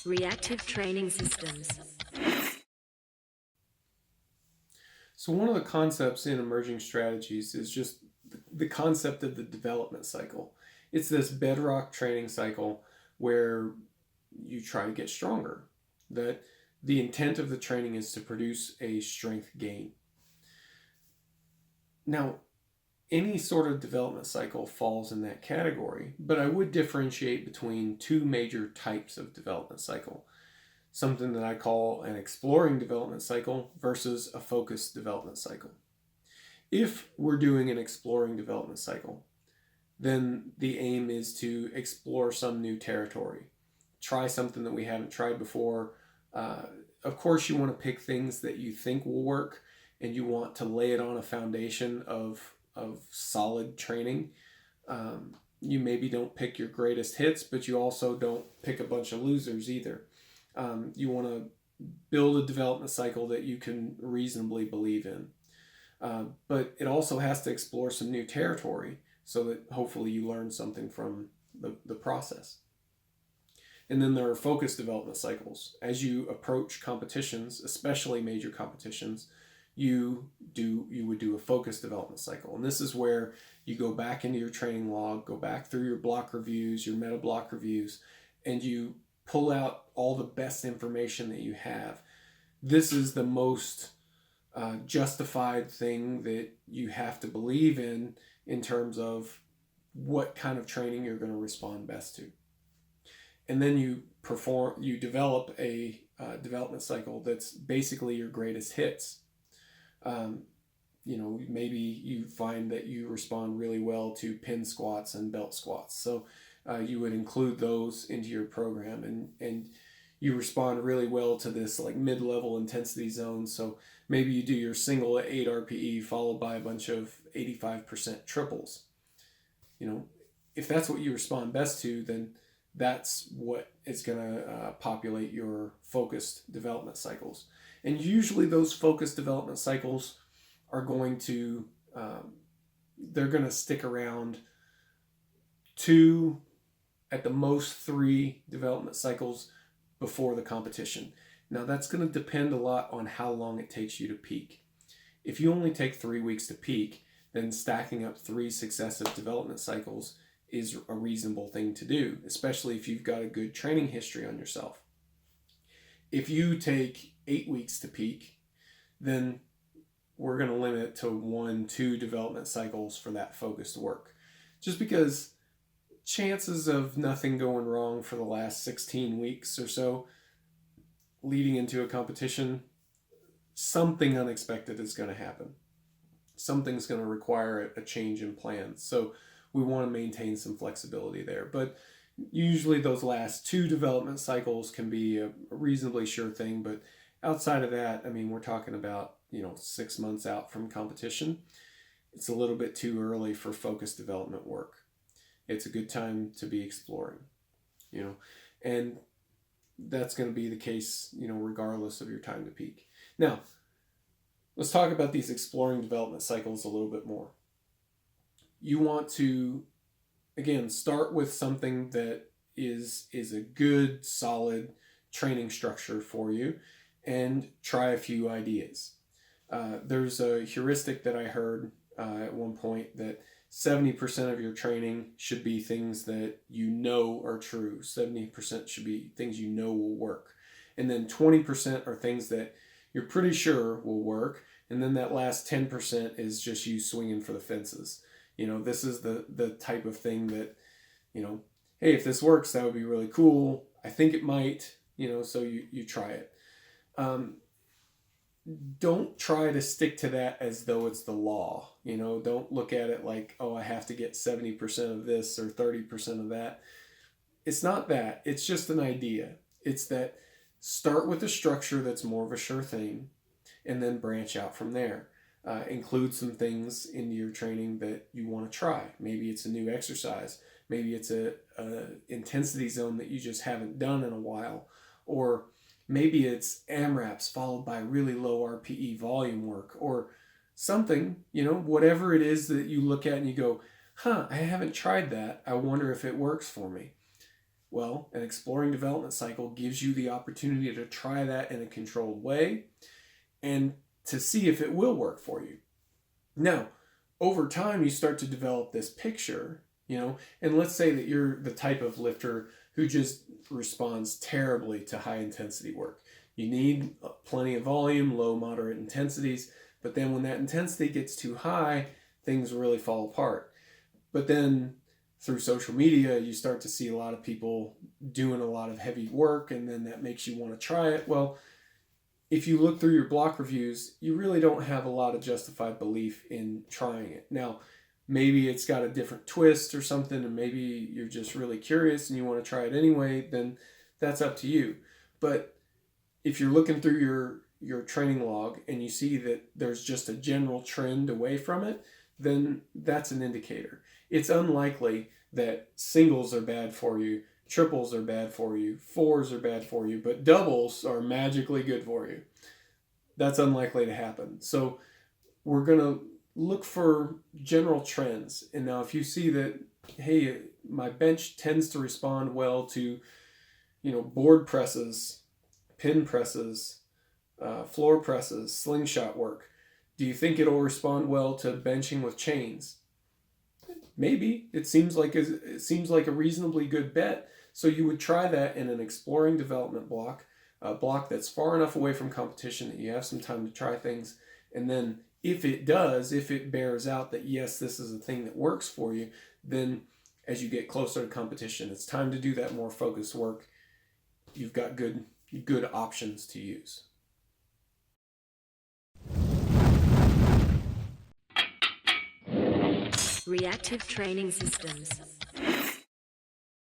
Reactive training systems. So one of the concepts in emerging strategies is just the concept of the development cycle. It's this bedrock training cycle where you try to get stronger. That the intent of the training is to produce a strength gain. Now, any sort of development cycle falls in that category, but I would differentiate between two major types of development cycle. Something that I call an exploring development cycle versus a focused development cycle. If we're doing an exploring development cycle, then the aim is to explore some new territory, try something that we haven't tried before. Uh, of course, you want to pick things that you think will work, and you want to lay it on a foundation of solid training. You maybe don't pick your greatest hits, but you also don't pick a bunch of losers either. You want to build a development cycle that you can reasonably believe in. But it also has to explore some new territory so that hopefully you learn something from the process. And then there are focused development cycles. As you approach competitions, especially major competitions, you would do a focused development cycle. And this is where you go back into your training log, go back through your block reviews, your meta block reviews, and you pull out all the best information that you have. This is the most justified thing that you have to believe in terms of what kind of training you're going to respond best to. And then you develop a development cycle that's basically your greatest hits. Maybe you find that you respond really well to pin squats and belt squats. So you would include those into your program, and you respond really well to this like mid-level intensity zone. So maybe you do your single at 8 RPE followed by a bunch of 85% triples. If that's what you respond best to, then that's what is going to populate your focused development cycles. And usually those focused development cycles are going to, they're going to stick around 2, at the most 3 development cycles before the competition. Now that's going to depend a lot on how long it takes you to peak. If you only take 3 weeks to peak, then stacking up 3 successive development cycles is a reasonable thing to do, especially if you've got a good training history on yourself. If you take 8 weeks to peak, then we're going to limit it to 1-2 development cycles for that focused work. Just because chances of nothing going wrong for the last 16 weeks or so leading into a competition, something unexpected is going to happen. Something's going to require a change in plans. So we want to maintain some flexibility there. But usually those last 2 development cycles can be a reasonably sure thing. But outside of that, I mean, we're talking about 6 months out from competition. It's a little bit too early for focused development work. It's a good time to be exploring, and that's going to be the case, regardless of your time to peak. Now, let's talk about these exploring development cycles a little bit more. You want to, again, start with something that is a good, solid training structure for you, and try a few ideas. There's a heuristic that I heard at one point that 70% of your training should be things that you know are true. 70% should be things you know will work. And then 20% are things that you're pretty sure will work. And then that last 10% is just you swinging for the fences. This is the type of thing that, hey, if this works, that would be really cool. I think it might, so you try it. Don't try to stick to that as though it's the law. Don't look at it like, oh, I have to get 70% of this or 30% of that. It's not that. It's just an idea. It's that start with a structure that's more of a sure thing and then branch out from there. Include some things into your training that you want to try. Maybe it's a new exercise. Maybe it's a intensity zone that you just haven't done in a while. Or maybe it's AMRAPs followed by really low RPE volume work or something, whatever it is that you look at and you go, I haven't tried that. I wonder if it works for me. Well, an exploring development cycle gives you the opportunity to try that in a controlled way and to see if it will work for you. Now, over time, you start to develop this picture, and let's say that you're the type of lifter who just responds terribly to high intensity work. You need plenty of volume, low, moderate intensities, but then when that intensity gets too high, things really fall apart. But then through social media, you start to see a lot of people doing a lot of heavy work, and then that makes you want to try it. Well, if you look through your block reviews, you really don't have a lot of justified belief in trying it. Now, maybe it's got a different twist or something, and maybe you're just really curious and you want to try it anyway, then that's up to you. But if you're looking through your training log and you see that there's just a general trend away from it, then that's an indicator. It's unlikely that singles are bad for you, triples are bad for you, fours are bad for you, but doubles are magically good for you. That's unlikely to happen. So we're going to look for general trends. And now if you see that, hey, my bench tends to respond well to, board presses, pin presses, floor presses, slingshot work, do you think it'll respond well to benching with chains? Maybe. It seems like a reasonably good bet. So you would try that in an exploring development block, a block that's far enough away from competition that you have some time to try things. And then if it bears out that yes, this is a thing that works for you, then as you get closer to competition, it's time to do that more focused work. You've got good options to use. Reactive Training Systems.